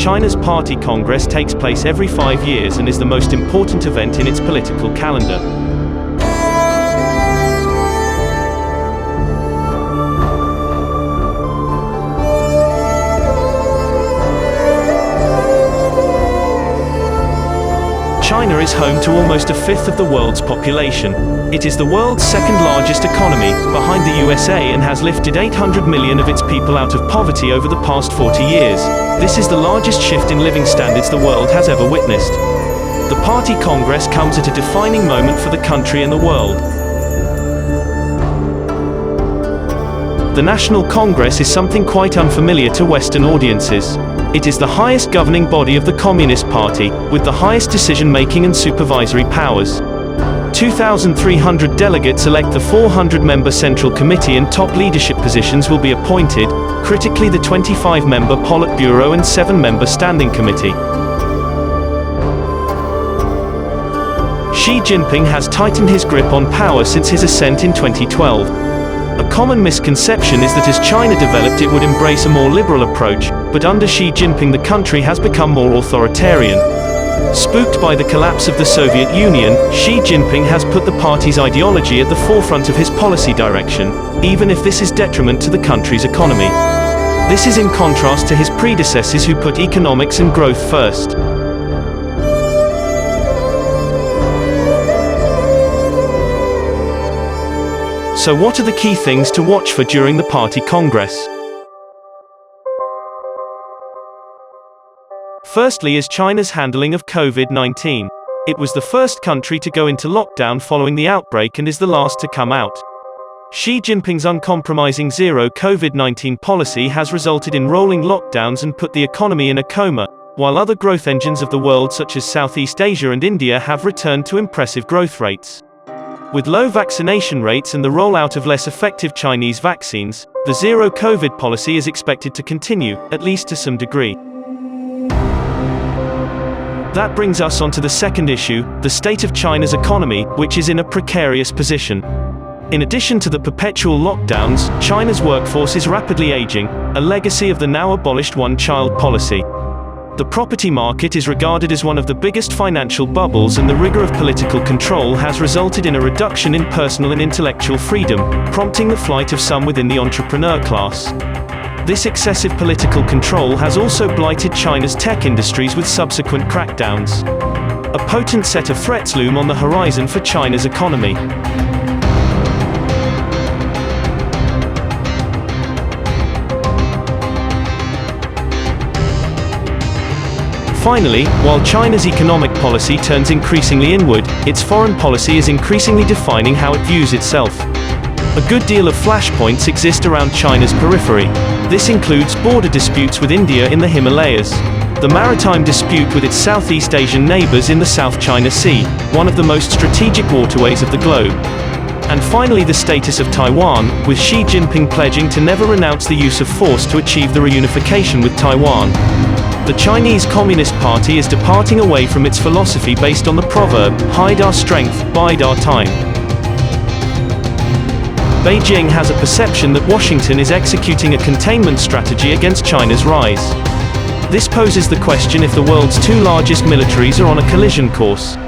China's Party Congress takes place every 5 years and is the most important event in its political calendar. China is home to almost a fifth of the world's population. It is the world's second largest economy, behind the USA, and has lifted 800 million of its people out of poverty over the past 40 years. This is the largest shift in living standards the world has ever witnessed. The Party Congress comes at a defining moment for the country and the world. The National Congress is something quite unfamiliar to Western audiences. It is the highest governing body of the Communist Party, with the highest decision-making and supervisory powers. 2,300 delegates elect the 400-member Central Committee, and top leadership positions will be appointed, critically the 25-member Politburo and 7-member Standing Committee. Xi Jinping has tightened his grip on power since his ascent in 2012. A common misconception is that as China developed, it would embrace a more liberal approach, but under Xi Jinping the country has become more authoritarian. Spooked by the collapse of the Soviet Union, Xi Jinping has put the party's ideology at the forefront of his policy direction, even if this is detriment to the country's economy. This is in contrast to his predecessors who put economics and growth first. So what are the key things to watch for during the Party Congress? Firstly is China's handling of COVID-19. It was the first country to go into lockdown following the outbreak and is the last to come out. Xi Jinping's uncompromising zero COVID-19 policy has resulted in rolling lockdowns and put the economy in a coma, while other growth engines of the world such as Southeast Asia and India have returned to impressive growth rates. With low vaccination rates and the rollout of less effective Chinese vaccines, the zero COVID policy is expected to continue, at least to some degree. That brings us on to the second issue, the state of China's economy, which is in a precarious position. In addition to the perpetual lockdowns, China's workforce is rapidly aging, a legacy of the now abolished one-child policy. The property market is regarded as one of the biggest financial bubbles, and the rigor of political control has resulted in a reduction in personal and intellectual freedom, prompting the flight of some within the entrepreneur class. This excessive political control has also blighted China's tech industries with subsequent crackdowns. A potent set of threats loom on the horizon for China's economy. Finally, while China's economic policy turns increasingly inward, its foreign policy is increasingly defining how it views itself. A good deal of flashpoints exist around China's periphery. This includes border disputes with India in the Himalayas, the maritime dispute with its Southeast Asian neighbors in the South China Sea, one of the most strategic waterways of the globe. And finally the status of Taiwan, with Xi Jinping pledging to never renounce the use of force to achieve the reunification with Taiwan. The Chinese Communist Party is departing away from its philosophy based on the proverb, "Hide our strength, bide our time." Beijing has a perception that Washington is executing a containment strategy against China's rise. This poses the question if the world's two largest militaries are on a collision course.